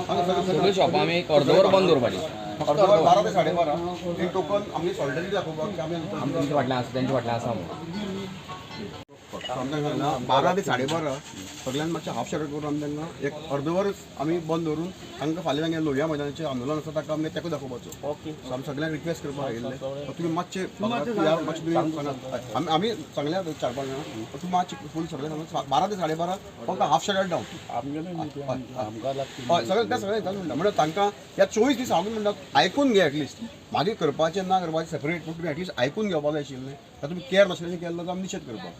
सगळी शॉपां आमी एक अर्दवर बंद दवरपाची. फक्त 12 ते 12:30 एक टोकन आमची सॉलिडरिटी दाखोवपाक की आमी तेंच्या फाटल्यान आसा, तेंच्या फाटल्यान आसा म्हणून. 12 ते 12:30 सगळ्यांनी मातशें हाफ शटर करून आमी तांकां एक अर्दवर आमी बंद दवरून तांकां फाल्यां तांगें लोहिया मैदानाचें आंदोलन आसा ताका आमी तेका दाखोवपाचो. ओके. सो आमी सगळ्यांक रिक्वेस्ट करपाक आयिल्ले तुमी मातशें मातशें तुमी आमी सांगल्या 4-5 जाणां तुमी मातशें फूल सगळें सांगून 12 ते 12:30 फक्त हाफ शटर डावन हय सगळें तें सगळें म्हणटा म्हणल्यार तांकां ह्या 24 दीस हांव म्हणटा आयकून घे एटलिस्ट मागीर करपाचें ना करपाचें सेपरेट पूण तुमी एटलिस्ट आयकून घेवपाक जाय आशिल्लें तुमी केअर नाशिल्लें केलें जाल्यार आमी निशेध करपाक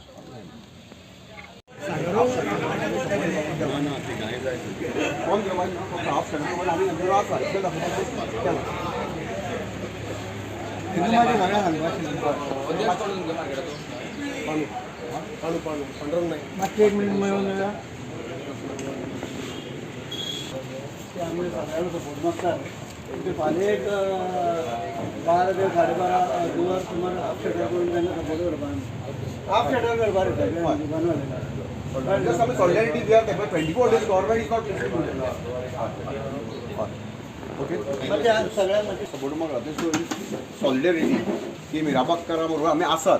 फोन करपाचें ना फक्त हाफ शटर आमी नंतर आसा इतलें दाखोवपाचें मागचे एक मिनिट मिळून आम्ही सगळ्यांना सपोर्ट मागतात ते फाल्यां एक 12 ते 12:30 दिवस सुमार हाफ शटर करून त्यांना सपोर्ट करपाक हाफ शटर करपाक Just some solidarity there, but 24 days government is not okay. सगळ्यांना सपोर्ट मागला सॉलिडरिटी की मिराबागकारां बरोबर आमी आसात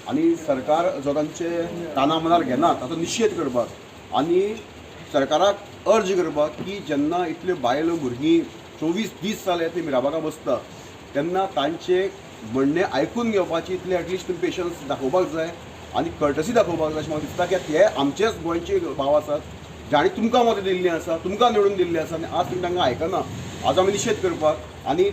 आनी सरकार जो तांचे काना मनार घेनात ताचो निशेध करपाक आनी सरकाराक अर्ज करपाक की जेन्ना इतल्यो बायलो भुरगीं 24 दीस जाले ती मिराबागा बसता तेन्ना तांचे म्हणणें आयकून घेवपाची इतले एटलिस्ट तुमी पेशन्स दाखोवपाक जाय आनी कर्टसी दाखोवपाक जाय अशें म्हाका दिसता की हे आमचेच गोंयचे भाव आसात जाणी तुमकां मतां दिल्लीं आसा तुमकां निवडून दिल्लीं आसा आनी आज तुमी तांकां आयकना आज आमी निशेध करपाक आनी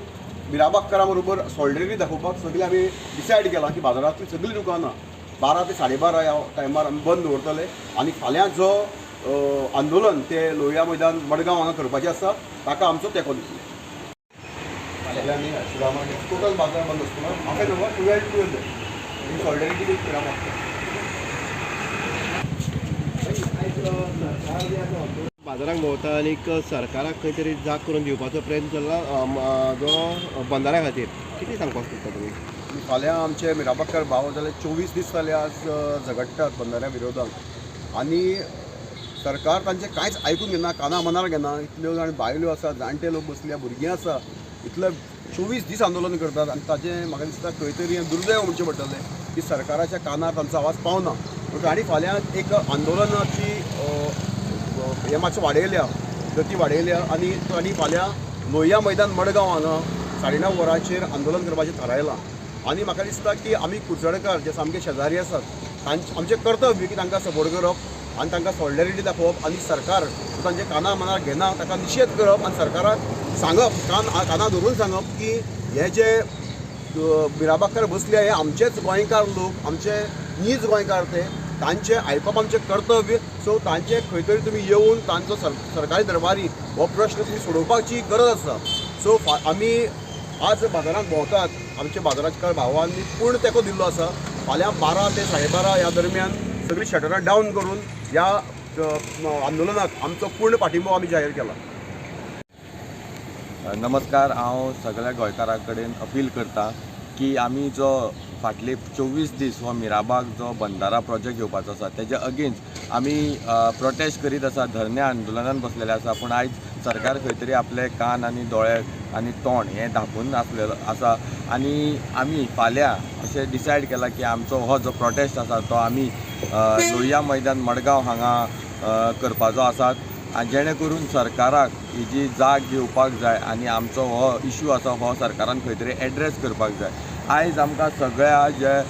मिराबागकारां बरोबर सॉलिडरिटी दाखोवपाक सगळीं आमी डिसायड केलां की बाजारांतलीं सगळीं दुकानां 12 ते 12:30 ह्या टायमार आमी बंद दवरतले आनी फाल्यां जो आंदोलन ते लोहिया मैदान मडगांव हांगा करपाचें आसा ताका आमचो तेंको दितलो टोटल बाजार बंद आसतलो म्हाका नंबर 12 सॉलिडरिटी मिराबाग बाजाराक भोंवता आनी सरकाराक खंय तरी जाग करून दिवपाचो प्रयत्न केला जो बंदाऱ्या खातीर कितें सांगपाक सोदता तुमी फाल्यां आमचे मिराबागकार भाव जाले 24 दीस जाले आज झगडटात बंदाऱ्या विरोधात आनी सरकार तांचें कांयच आयकून घेना काना मनार घेना इतल्यो जाण बायल्यो आसा जाणटे लोक बसल्या भुरगीं आसा इतले 24 दीस आंदोलन करतात आनी ताजें म्हाका दिसता खंय तरी दुर्दैव म्हणचें पडटलें की सरकाराच्या कानार तांचो आवाज पावना पूण तांणी फाल्यां एक आंदोलनाची हें मातशें वाडयल्या गती वाडयल्या आनी तांणी फाल्यां लोहिया मैदान मडगांव हांगा 9:30 वरांचेर आंदोलन करपाचें थारायलां आनी म्हाका दिसता की आमी कुडचडेकार जे सामके शेजारी आसात आमचें कर्तव्य की तांकां सपोर्ट करप आनी तांकां सॉलिडरिटी दाखोवप आनी सरकार तांचे काना मनार घेना ताका निशेध करप आनी सरकाराक सांगप काना धरून सांगप की हे जे मिराबागकार बसले हे आमचेच गोंयकार लोक आमचे नीज गोंयकार ते तांचे आयकप आमचें कर्तव्य सो तांचे खंय तरी तुमी येवन तांचो सरकारी दरबारी हो प्रश्न तुमी सोडोवपाची गरज आसा सो आमी आज बाजारांत भोंवतात आमच्या बाजाराच्या भावांनी पूर्ण तेंको दिल्लो आसा फाल्यां 12 ते 12:30 ह्या दरम्यान सगळीं शटरां डावन करून ह्या आंदोलनाक आमचो पूर्ण पाठिंबो आमी जाहीर केला. नमस्कार हांव सगळ्या गोंयकारां कडेन अपील करता की आमी जो फाटले 24 दीस हो मिराबाग जो बंदारा प्रोजेक्ट घेवपाचो आसा तेजे अगेन्स्ट आमी प्रोटेस्ट करीत आसा धरणे आंदोलनान बसलेले आसा पूण आयज सरकार खंय तरी आपले कान आनी दोळे आनी तोंड हें धांपून आसलेलो आसा आनी आमी फाल्यां अशें डिसायड केला की आमचो हो जो प्रोटेस्ट आसा तो आमी लोहिया मैदान मडगांव हांगा करपाचो आसा जेणे करून सरकाराक ही जी जाग घेवपाक जाय आनी आमचो हो इशू आसा हो सरकारान खंय तरी एड्रेस करपाक जाय. आयज आमकां सगळ्या जे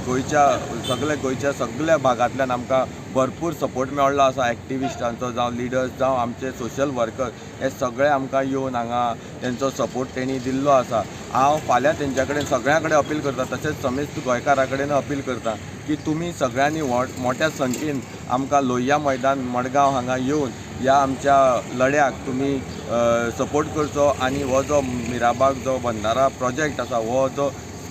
गोंयच्या सगळ्या भागांतल्यान आमकां भरपूर सपोर्ट मेळ्ळो आसा एक्टिविस्टांचो जावं लिडर्स जावं आमचे सोशल वर्कर हे सगळे आमकां येवन हांगा तेंचो सपोर्ट तेणी दिल्लो आसा. हांव फाल्यां तेंच्या कडेन सगळ्यां कडेन अपील करता तशेंच समेस्त गोंयकारां कडेन अपील करता की तुमी सगळ्यांनी मोठ्या संख्येन आमकां लोहिया मैदान मडगांव हांगा येवन ह्या आमच्या लढ्याक तुमी सपोर्ट करचो आनी हो जो मिराबाग जो बंदारा प्रोजेक्ट आसा हो जो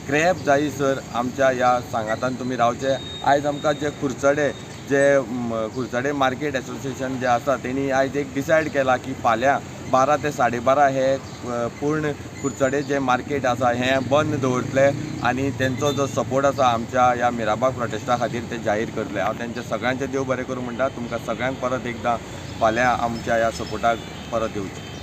स्क्रॅप जायसर आमच्या ह्या सांगातान तुमी रावचे. आयज आमकां जे खुर्चडे मार्केट एसोसिएशन जे आसा तेणी आयज एक डिसायड केला की फाल्यां 12 ते 12:30 हे पूर्ण खुर्चडे जे मार्केट आसा हें बंद दवरतले आनी तेंचो जो सपोर्ट आसा आमच्या ह्या मिराबाग प्रोटेस्टा खातीर ते जाहीर करतले. हांव तेंचे सगळ्यांचे देव बरें करूं म्हणटा. तुमकां सगळ्यांक परत एकदां फाल्यां आमच्या ह्या सपोर्टाक परत येवचें.